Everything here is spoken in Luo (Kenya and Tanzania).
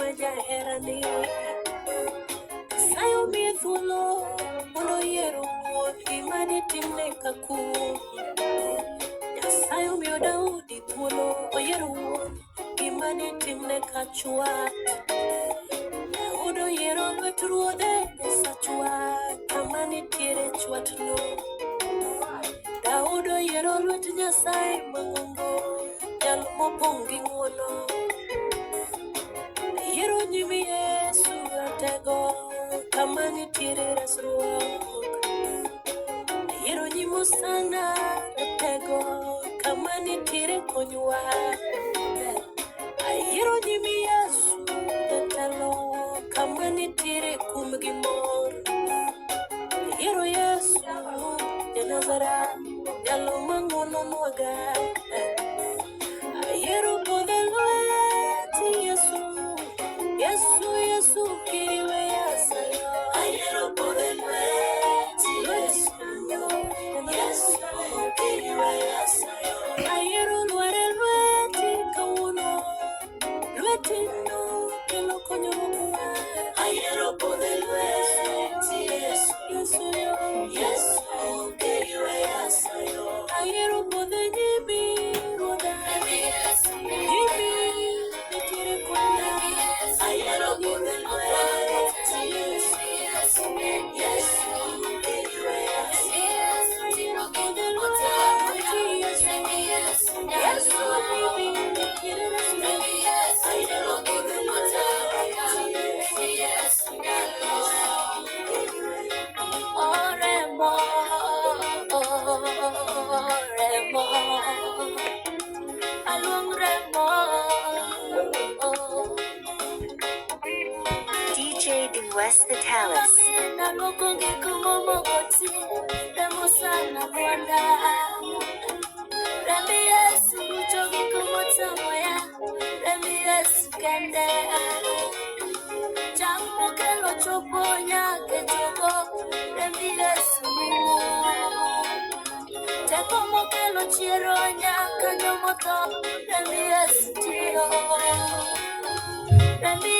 majaherani. Sayo mi thuolo mondo yiero wuoth gimane timne kaku. Sayo mi Daudi thuolo oyiero wuoth gimane timne kachwat. Daudo yiero lwet ruodhe sachwat kama nitiere chwat no. Daudo yiero lwet Nyasaye mang'ongo jal mopong' gi ng'wono. Yiero nyimi Yesu ratego kama nitiere resruok. Yiero nyimo sana ratego kama nitiere konyruok. Yiero nyimi Yesu ratelo kama nitiere kum gi mor. Yiero Yesu Nazareth jalo mang'wono nwaga. Yiero podhe lweti Yesu, Yesu, Yesu kiriwe yasayo. Yiero podhe lweti Yesu, Yesu kiriwe yasayo. Yiero lware lweti kawuono, lweti no kelo konyruok. Yiero podhe lweti Yesu, Yesu, Yesu kiriwe yasayo. Yiero podhe nyimi ruodha, nyimi nitiere koda. Yiero podhe lweti Yesu, Yesu kiriwe yasayo. Yiero podhe lweti Yesu, Yesu nyimi nitiere koda. Yiero podhe lweti Yesu, Oremo, Oremo, Alung Remo. DJ in West the Talus. Nalokonge kumomo goti, remo sana mwanda. Remi Yesu uchogi kumota moya, Remi Yesu kende. Jambo kelo chopo nyake chogo, Remi Yesu mungu. Teko mokelo chiero nyaka nyomoto, Remi Yesu tiyo. Remi